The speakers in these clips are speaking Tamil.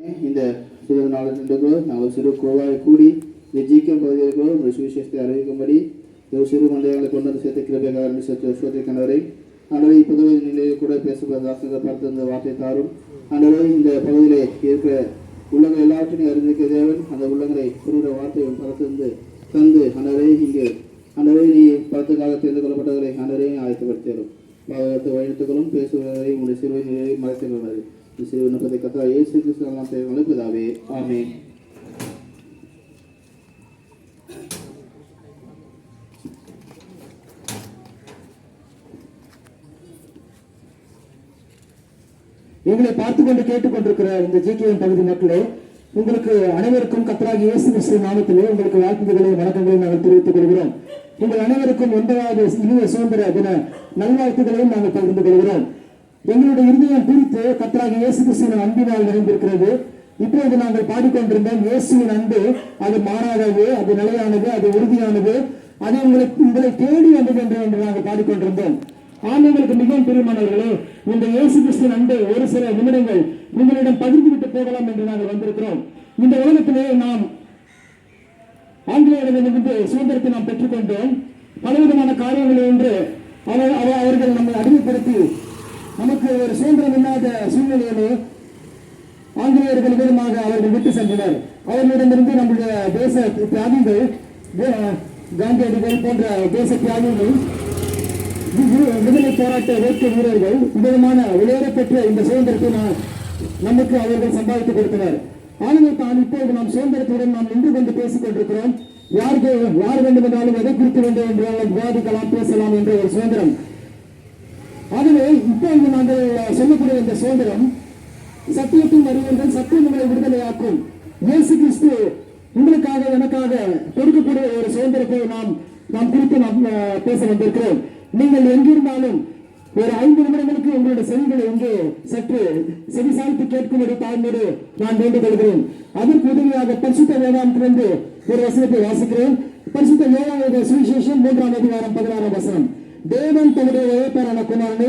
இந்த சிறு நாளிலிருந்து நாங்கள் சிறு குழுவாக கூடி இந்த ஜிகேம் பகுதிகளுக்கு ஒரு சுவிசேஷத்தை அறிவிக்கும்படி ஒரு சிறு மந்தைகளை கொண்டு வந்து சேர்த்து கிருபைக்காரன் சோதனை கண்டவரை ஆண்டவரை இப்போது நிலையில் கூட பேசுவதாக பார்த்து இந்த வார்த்தை தாரும். ஆண்டவரை இந்த பகுதியிலே இருக்கிற உள்ளங்கள் எல்லாவற்றையும் அறிந்திருக்க தேவன் அந்த உள்ளங்களை குருட வார்த்தையை பரத்திருந்து தந்து ஆண்டவரை இங்கு ஆண்டவரை நீ படத்துக்காக தெரிந்து கொள்ளப்பட்டவர்களை ஆண்டவரை ஆயத்தப்படுத்திடும் பாவகத்தை வழித்துக்களும் பேசுவதை உங்களுடைய சிறுவை நிலையை மறைத்துள்ளது. சிறு விண்ணப்பத்தை கத்தா இயேசு கிறிஸ்து நாமத்தில் அழைப்பதாவே ஆமென். எங்களை பார்த்துக் கொண்டு கேட்டுக்கொண்டிருக்கிற இந்த ஜிகேஎம் பகுதி மக்களே, உங்களுக்கு அனைவருக்கும் கர்த்தராகிய இயேசு கிறிஸ்து நாமத்திலே உங்களுக்கு வாழ்த்துக்களை வணக்கங்களை நாங்கள் தெரிவித்துக் கொள்கிறோம். உங்கள் அனைவருக்கும் 8வது இனிய சுதந்திர தின நல்வாழ்த்துக்களையும் நாங்கள் பகிர்ந்து கொள்கிறோம். எங்களுடைய இருதயம் குறித்து கர்த்தராகிய இயேசு கிறிஸ்துவின் அன்பினால் நிறைந்திருக்கிறது. இப்பொழுது நாங்கள் பாடிக்கொண்டிருந்தோம், இயேசுவின் அன்பு அது மாறாதது, அது நிலையானது, அது உறுதியானது, அது உங்களை தேடி வந்தது என்று நாங்கள் பாடிக்கொண்டிருந்தோம். ஆண்களுக்கு மிகவும் பிரியமானவர்களே, இந்த இயேசு கிறிஸ்துவின் அன்பை ஒரு சில நிமிடங்கள் உங்களிடம் பகிர்ந்து விட்டு போகலாம் என்று நாங்கள் வந்திருக்கிறோம். இந்த உலகத்திலே நாம் ஆங்கிலேயர்களிடமிருந்து சுதந்திரத்தை நாம் பெற்றுக்கொண்டோம். பலவிதமான காரியங்கள் என்று அவர்கள் நம்மை அடிமைப்படுத்தி நமக்கு ஒரு சுதந்திரம் இல்லாத சூழ்நிலையிலே ஆங்கிலேயர்கள் விதமாக அவர்கள் விட்டு சென்றனர். அவர்களிடமிருந்து நம்முடைய தேச தியாகிகள், காந்தியடிகள் போன்ற தேச தியாகிகள், விடுதலை போராட்ட வேட்கை வீரர்கள் விதமான விளையாடப்பெற்ற இந்த சுதந்திரத்தை நமக்கு அவர்கள் சம்பாதித்துக் கொடுத்தனர். ஆனால் தான் இப்போது நாம் சுதந்திரத்துடன் நாம் நின்று கொண்டு பேசிக் கொண்டிருக்கிறோம். யார் வேண்டும் என்றாலும் எதை குறித்து வேண்டும் என்றாலும் விவாதிக்கலாம், பேசலாம் என்ற ஒரு சுதந்திரம். ஆகவே இப்போது நாங்கள் சொல்லக்கூடிய இந்த சுதந்திரம் சத்தியத்தின் அறிவுகள், சத்தியம் உங்களை விடுதலையாக்கும். இயேசு கிறிஸ்து உங்களுக்காக எனக்காக கொடுக்கக்கூடிய ஒரு சுதந்திரத்தை நாம் குறித்து நாம் பேச வந்திருக்கிறோம். நீங்கள் எங்கிருந்தாலும் ஒரு 5 நிமிடங்களுக்கு உங்களுடைய செவிகளை எங்கே சற்று செவிசாய்த்து கேட்கும்படி தாழ்ந்தோடு நான் வேண்டிக் கொள்கிறேன். அதற்கு உதவியாக பரிசுத்த வேதாந்திலிருந்து ஒரு வசனத்தை வாசிக்கிறேன். பரிசுத்த யோவானுடைய சுவிசேஷம் 3ஆம் அதிகாரம் 16ஆம் வசனம். தேவன் தன்னுடைய இளையப்பேரான குமாரனை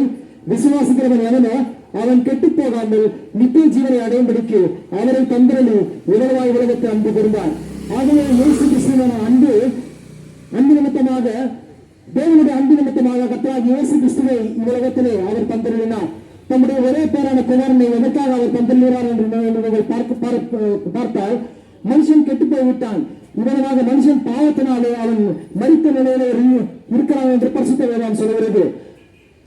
விசுவாசிக்கிறவன் எவனோ அவன் கெட்டு போகாமல் நித்திய ஜீவனை அடையும்படிக்கு அவரை தந்திரலி உணர்வாய் உலகத்தை அன்பு கூர்ந்தார். ஆகவே இயேசு கிறிஸ்துவின் அன்பு நிமித்தமாக, தேவனுடைய அன்பு நிமித்தமாக கர்த்தராகிய இயேசு கிறிஸ்துவை உலகத்திலே அவர் தந்திருந்தார். தம்முடைய ஒரே பேரான குமாரனை எதற்காக அவர் தந்திருக்கிறார் என்று பார்த்தால், மனுஷன் கெட்டு போய்விட்டான். இதனாக மனுஷன் பாவத்தினாலே அவன் மரித்த நிலையிலே இருக்கிறான் என்று பரிசுத்த வேதம் சொல்கிறது.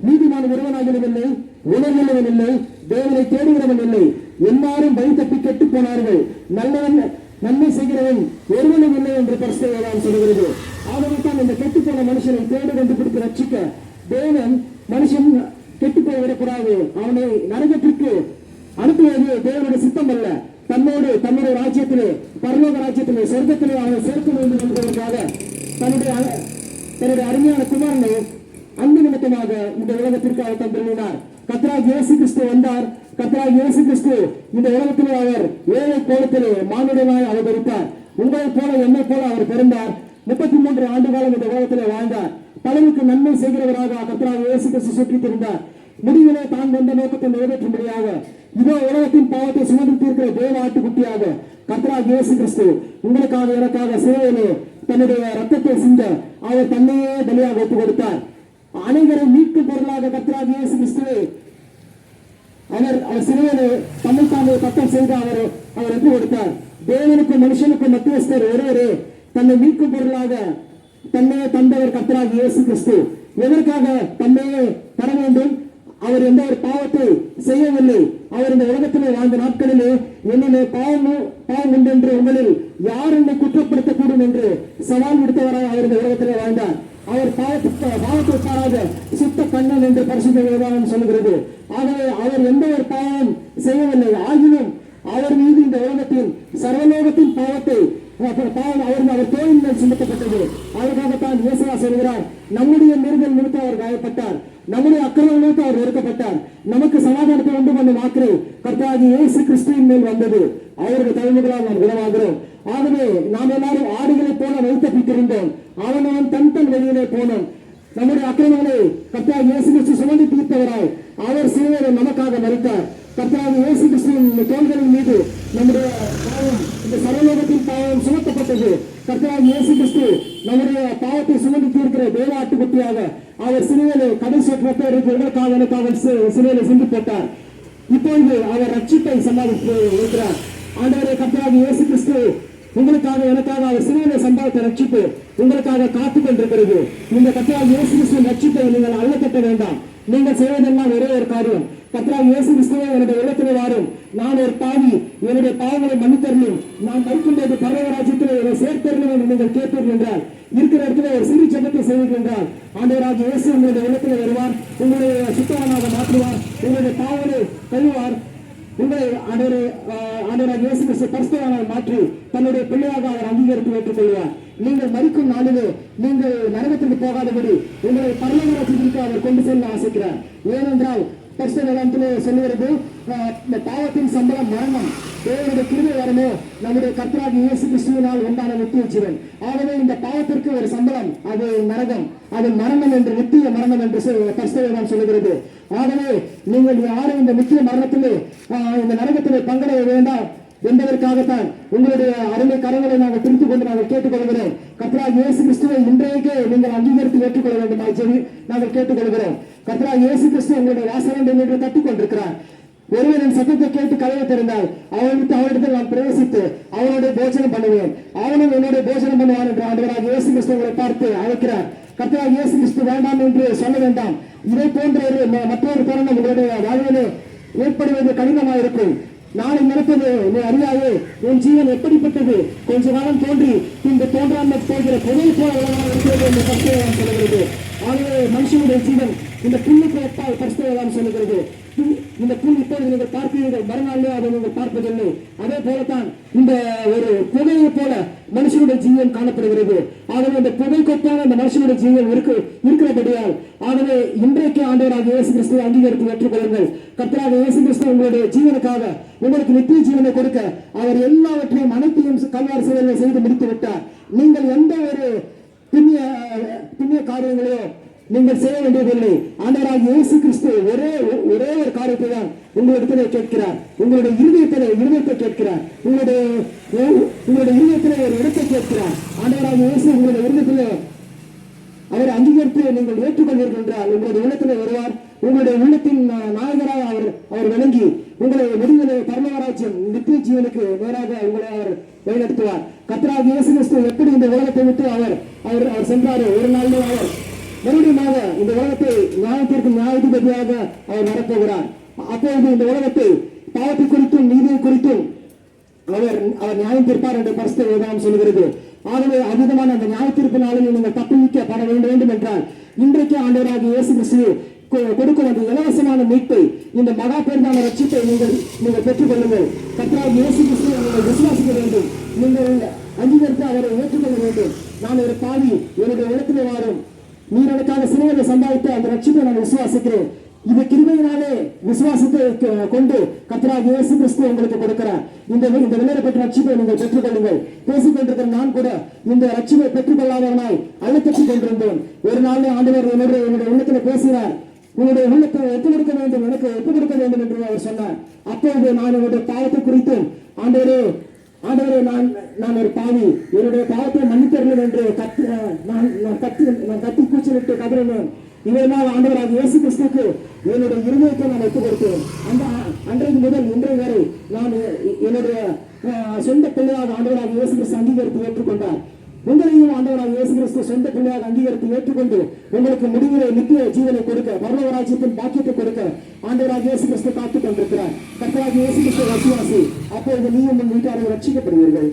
நீதிமான ஒருவனாகிலும் இல்லை, உணர்வுள்ளவன் இல்லை, தேவனை தேடுகிறவன் இல்லை, எல்லாரும் வழி தப்பி கெட்டு போனார்கள், நன்மை செய்கிறவன் ஒருவனும் இல்லை என்று பரிசுத்த வேதம் சொல்கிறது. ஆகவே தான் இந்த கெட்டு போன மனுஷனை தேடி கண்டுபிடித்து ரட்சிக்க தேவன் மனுஷன் கெட்டு போய்விடக்கூடாது, அவனை நரகத்திற்கு அனுப்புவது தேவனுடைய சித்தம் அல்ல. தன்னுடைய ராஜ்யத்திலே, பரலோக ராஜ்யத்திலே, சொர்க்கத்திலே அவனை சேர்க்க வேண்டும் என்பதற்காக தன்னுடைய அருமையான குமாரனை அன்பு நிமித்தமாக இந்த உலகத்திற்கு அவர் தந்திருந்தார். கர்த்தராகிய இயேசு கிறிஸ்து வந்தார். கர்த்தராகிய இயேசு கிறிஸ்து இந்த உலகத்திலே அவர் ஏழை கோலத்திலே மானுடனாய் அவதரித்தார். உங்களை போல என்னை போல அவர் பிறந்தார். 33 ஆண்டு காலம் இந்த உலகத்திலே வாழ்ந்தார். பலருக்கு நன்மை செய்கிறவராக கர்த்தராகிய இயேசு கிறிஸ்து சுற்றித் இருந்தார். முடிவிலே தான் வந்த நோக்கத்தை நிறைவேற்றும்படியாக இதோ உலகத்தின் பாவத்தை சுமந்து தீர்க்கிற தேவ ஆட்டுக்குட்டியாக கர்த்தராகிய இயேசு கிறிஸ்து உங்களுக்காக எனக்காக சிலுவையிலே தன்னுடைய ரத்தத்தை சிந்த அவர் தன்னையே பலியாக ஒப்புக் கொடுத்தார். அனைவரை மீட்கும் பொருளாக கர்த்தராகிய இயேசு கிறிஸ்துவை அவர் சிலுவையிலே தன்னைத்தானே பட்டம் செய்து அவர் ஒப்புக் கொடுத்தார். தேவனுக்கும் மனுஷனுக்கும் மத்தியஸ்தர் ஒருவரே, தன்னை மீட்கும் பொருளாக தன்னையே தந்தவர் கர்த்தராகிய இயேசு கிறிஸ்து. எதற்காக தன்னையே தர வேண்டும்? அவர் எந்த ஒரு பாவத்தை செய்யவில்லை. அவர் இந்த உலகத்திலே வாழ்ந்த நாட்களிலே என்னிலே பாவம் உண்டு என்று உங்களில் யார் என்னை குற்றப்படுத்தக்கூடும் என்று சவால் விடுத்தவராக அவர் இந்த உலகத்திலே வாழ்ந்தார். அவர் பாவத்தை பாராத சுத்த கண்ணன் என்று பரிசுத்த வேதாகம் சொல்கிறது. ஆகவே அவர் எந்த ஒரு பாவம் செய்யவில்லை. ஆகிலும் அவர் மீது இந்த உலகத்தில் சர்வலோகத்தின் பாவத்தை அவர் தோளின் மேல் சுமத்தப்பட்டது. அதற்காகத்தான் இயேசுவா சொல்கிறார், நம்முடைய மிருகல் நிமித்தம் அவர் காயப்பட்டார், நம்முடைய அக்கிரமம் நிமித்தம் அவர் வெறுக்கப்பட்டார், நமக்கு சமாதானத்தை உண்டு பண்ணும் ஆக்கிரை கர்த்தராகிய இயேசு கிறிஸ்துவின் மேல் வந்தது. அவருக்கு தலைமுறைகளால் நாம் குணமாகிறோம். ஆகவே நாம் எல்லாரும் ஆடுகளை போல வைத்தப்பித்திருந்தோம், அவன் தன் வெளியிலே போனோம். நம்முடைய அக்கிரமங்களை கர்த்தராகிய இயேசு கிறிஸ்து சுமந்து தீர்த்தவராய் அவர் சிலுவையிலே நமக்காக மரித்தார். கர்த்தராகிய இயேசு கிறிஸ்துவின் தோள்களின் மீது நம்முடைய பாவம், இந்த சர்வலோகத்தின் பாவம் சுமத்தப்பட்டது. கர்த்தராகிய இயேசு கிறிஸ்து நம்முடைய பாவத்தை சுமந்து தீர்க்கிற தேவ ஆட்டுக்குட்டியாக அவர் சிலுவையிலே கடைசி எங்களுக்காக எனக்காக சிலுவையிலே சிந்து போட்டார். இப்பொழுது அவர் ரட்சிப்பை சம்பாதித்து இருக்கிறார். ஆண்டவரே கர்த்தராகிய இயேசு கிறிஸ்து உங்களுக்காக எனக்காக அவர் சிலுவையிலே சம்பாதித்த ரட்சிப்பு உங்களுக்காக காத்துக் கொண்டிருக்கிறது. இந்த கர்த்தராகிய இயேசு கிறிஸ்துவின் ரட்சிப்பை நீங்கள் அள்ளக்கட்ட வேண்டாம். நீங்கள் செய்வதெல்லாம் ஒரே ஒரு காரியம், கர்த்தராகிய இயேசு கிறிஸ்துவே என்னுடைய உள்ளத்திலே வாரும், நான் ஒரு பாவி, என்னுடைய பாவங்களை மன்னித்தரணும், நான் மறிக்கும்போது பரலோக ராஜ்யத்திலே என்னை சேர்த்தரணும் என்று நீங்கள் கேட்பீர்கள் என்றால், இருக்கிற இடத்துல ஒரு சிறு ஜெபத்தை செய்வீர்கள் என்றால், ஆண்டவராகிய இயேசு உங்களுடைய உள்ளத்திலே வருவார், உங்களுடைய சுத்தவானாக மாற்றுவார், உங்களுடைய பாவங்களை கழுவார், உங்களை ஆண்டவராகிய இயேசு கிறிஸ்து பரிசுத்தவானாக மாற்றி தன்னுடைய பிள்ளையாக அவர் அங்கீகரித்து ஏற்றுக் கொள்வார். நீங்கள் மரிக்கும் நாளிலே நீங்கள் நரகத்திற்கு போகாதபடி உங்களை பரலோக ராஜ்யத்திற்கு அவர் கொண்டு செல்ல ஆசைக்கிறார். ஏனென்றால் பரிசுத்த வேதாகமத்திலே சொல்லுகிறது, இந்த பாவத்தின் சம்பளம் மரணம், தேவனுடைய கிருபை வரமோ நம்முடைய கர்த்தராகிய இயேசு கிறிஸ்துவினால் உண்டான நித்திய ஜீவன். ஆகவே இந்த பாவத்திற்கு ஒரு சம்பளம், அது நரகம், அது மரணம் என்று, நித்திய மரணம் என்று பரிசுத்த வேதாகம் சொல்லுகிறது. ஆகவே நீங்கள் யாரும் இந்த நித்திய மரணத்திலே இந்த நரகத்திலே பங்கடைய வேண்டாம் என்பதற்காகத்தான் உங்களுடைய அருமை கரங்களை நாங்கள் பிரித்துக் கொண்டு நாங்கள் கேட்டுக்கொள்கிறோம். கர்த்தராகிய இயேசு கிறிஸ்துவை இன்றைக்கே நீங்கள் அங்கீகரித்து ஏற்றுக்கொள்ள வேண்டும் சொல்லி நாங்கள் கேட்டுக்கொள்கிறோம். கர்த்தராகிய இயேசு கிறிஸ்து உங்களுடைய வாசல் என்று தட்டிக் கொண்டிருக்கிறார். ஒருவரின் சத்தத்தை கேட்டு கதவை திறந்தால் அவரிடத்தில் நான் பிரவேசித்து அவனுடைய போஜனம் பண்ணுவேன், அவனும் என்னுடைய போஜனம் பண்ணுவான் என்று ஆண்டவராகிய இயேசு கிறிஸ்து உங்களை பார்த்து அழைக்கிறார். கர்த்தராகிய இயேசு கிறிஸ்து வேண்டாம் என்று சொல்ல வேண்டாம். இதை போன்ற மற்றொரு தருணம் உங்களுடைய வாழ்விலே ஏற்படுவது கடினமாக இருக்கும். நாளை நடப்பது நீ அறியாதே, உன் ஜீவன் எப்படிப்பட்டது, கொஞ்ச காலம் தோன்றி பின்பு தோன்றாமல் போகிற புதை போல இருக்கிறது என்று பரிசுத்தவேதம் சொல்லுகிறது. ஆகவே மனுஷனுடைய ஜீவன் இந்த புல்லுக்கு ஒப்பால் பரிசுத்தவேதம் சொல்லுகிறது. இந்த புல் இப்போது நீங்கள் பார்க்கிறீர்கள், மறுநாளே அதை நீங்கள் பார்ப்பதில்லை. அதே போலத்தான் இந்த ஒரு புகையை போல மனுஷனுடைய ஜீவன் காணப்படுகிறது. ஆகவே இந்த புகை கொத்தான இந்த மனுஷனுடைய ஜீவன் இருக்கிறபடியால் ஆகவே இன்றைக்கு ஆண்டவராகிய இயேசு கிறிஸ்துவை அங்கீகரித்து ஏற்றுக்கொள்ளுங்கள். கர்த்தராகிய இயேசு கிறிஸ்து உங்களுடைய ஜீவனுக்காக உங்களுக்கு நித்திய ஜீவனை கொடுக்க அவர் எல்லாவற்றையும் அனைத்தையும் கல்வாரி சிலுவையிலே செய்து முடித்து விட்டார். நீங்கள் எந்த ஒரு புண்ணிய காரியங்களையோ நீங்கள் செய்ய வேண்டியதில்லை. ஆண்டவராகிய இயேசு கிறிஸ்து ஒரே ஒரு காரியத்தை தான் உங்களிடத்திலே கேட்கிறார். உங்களுடைய இருதயத்தை கேட்கிறார். உங்களுடைய இருதயத்திலே ஒரு இடத்தை கேட்கிறார். ஆண்டவராகிய இயேசு உங்களுடைய இருதயத்திலே அவரை அங்கீகரித்து நீங்கள் ஏற்றுக்கொள்வீர்கள் என்றால் உங்களுடைய உள்ளத்திலே வருவார். உங்களுடைய உள்ளத்தின் நாயகராக அவர் விளங்கி உங்களை முடிவிலே பரலோகராஜ்யம் நித்திய ஜீவனுக்கு நேராக உங்களை அவர் வழிநடத்துவார். கர்த்தராகிய இயேசு கிறிஸ்து எப்படி இந்த உலகத்தை விட்டு அவர் சென்றாரோ, ஒரு நாளிலே அவர் மறுபடியுமாக இந்த உலகத்தை நியாயத்திற்கு நியாயாதிபதியாக அவர் நடத்துகிறார். அப்பொழுது இந்த உலகத்தை பாவத்தை குறித்தும் நீதியை குறித்தும் அவர் நியாயம் தீர்ப்பார் என்று பரிசுத்த வேதாகம் சொல்கிறது. ஆகவே அவ்விதமான அந்த நியாய தீர்ப்பு நாளில் நீங்கள் தப்பிவிக்கப்பட வேண்டும் என்றால் இன்றைக்கு ஆண்டவராகிய இயேசு கிறிஸ்து கொடுக்கும் அந்த இலவசமான மீட்பை, இந்த மகா பெருந்தான ரட்சிப்பை நீங்கள் பெற்றுக் கொள்ளுங்கள். கர்த்தராகிய இயேசு கிறிஸ்துவை நீங்கள் விசுவாசிக்க வேண்டும். நீங்கள் அங்கீகரித்து அவரை ஏற்றுக்கொள்ள வேண்டும். நான் ஒரு பாவி, என்னுடைய இடத்திலே வாரும், நீர் எனக்காக சிலுவையிலே சம்பாதித்த அந்த ரட்சிப்பை நான் விசுவாசிக்கிறேன். இந்த கிருபையினாலே விசுவாசத்தை கொண்டு கர்த்தராகிய இயேசு கிறிஸ்து உங்களுக்கு கொடுக்கிறார். இந்த விலையிடப்பட்ட ரட்சிப்பை நீங்கள் பெற்றுக் கொள்ளுங்கள். பேசிக் கொண்டிருக்கிற நான் கூட இந்த ரட்சிப்பை பெற்றுக் கொள்ளாதவனாய் அழைத்துக் கொண்டிருந்தேன். ஒரு நாள் ஆண்டவர் என்னுடைய உள்ளத்தில் பேசினார். உன்னுடைய உள்ளத்தை ஒப்புக் கொடுக்க வேண்டும், எனக்கு ஒப்புக் கொடுக்க வேண்டும் என்று அவர் சொன்னார். அப்பொழுது நான் என்னுடைய பாவத்தை குறித்தும் ஆண்டவரே நான் ஒரு பாவி, என்னுடைய பாவத்தை மன்னித்தரணும் என்று கத்தி கூச்சலிட்டு கதறினேன். இதனால் ஆண்டவராகிய இயேசு கிறிஸ்துவுக்கு என்னுடைய இருதயத்தை நான் ஒப்புக் கொடுத்தேன். அந்த அன்றைக்கு முதல் இன்றைய வரை நான் என்னுடைய சொந்த பிள்ளையாக ஆண்டவராகிய இயேசு கிறிஸ்து அங்கீகரித்து ஏற்றுக்கொண்டார். உங்களையும் ஆண்டவராகிய இயேசு கிறிஸ்து சொந்த பிள்ளையாக அங்கீகரித்து ஏற்றுக்கொண்டு உங்களுக்கு முடிவிலே நித்திய ஜீவனை கொடுக்க, பரலோக ராஜ்யத்தின் பாக்கியத்தை கொடுக்க ஆண்டவராகிய இயேசு கிறிஸ்து காத்துக் கொண்டிருக்கிறார். கர்த்தராகிய இயேசு கிறிஸ்து விசுவாசி, அப்பொழுது நீயும் உன் வீட்டார்கள் ரட்சிக்கப்படுவீர்கள்.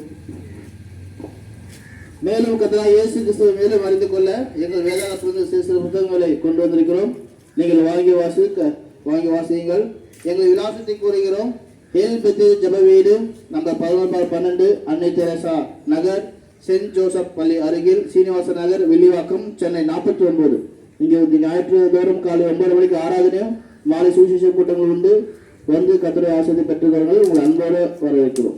மேலும் கர்த்தராகிய இயேசு கிறிஸ்துவை மேலும் அறிந்து கொள்ள எங்கள் வேதாகமத்திலிருந்து சில புத்தகங்களை கொண்டு வந்திருக்கிறோம். நீங்கள் வாங்கி வாசியுங்கள். எங்கள் விலாசத்தை கூறுகிறோம். ஏல்பெத்து ஜெப வீடு நம்பர் 11/12, அன்னை தெரசா நகர், சென்ட் ஜோசப் பள்ளி அருகில், சீனிவாச நகர், வில்லிவாக்கம், சென்னை 49. இங்கே ஞாயிற்று தோறும் காலை 9 மணிக்கு ஆராதனையும் மாலை சுவிசேஷ கூட்டங்கள் உண்டு. வந்து கர்த்தருடைய ஆசீர்வாதத்தை பெற்றுக்கொள்ளுங்கள். உங்கள் அன்போடு வரவேற்கிறோம்.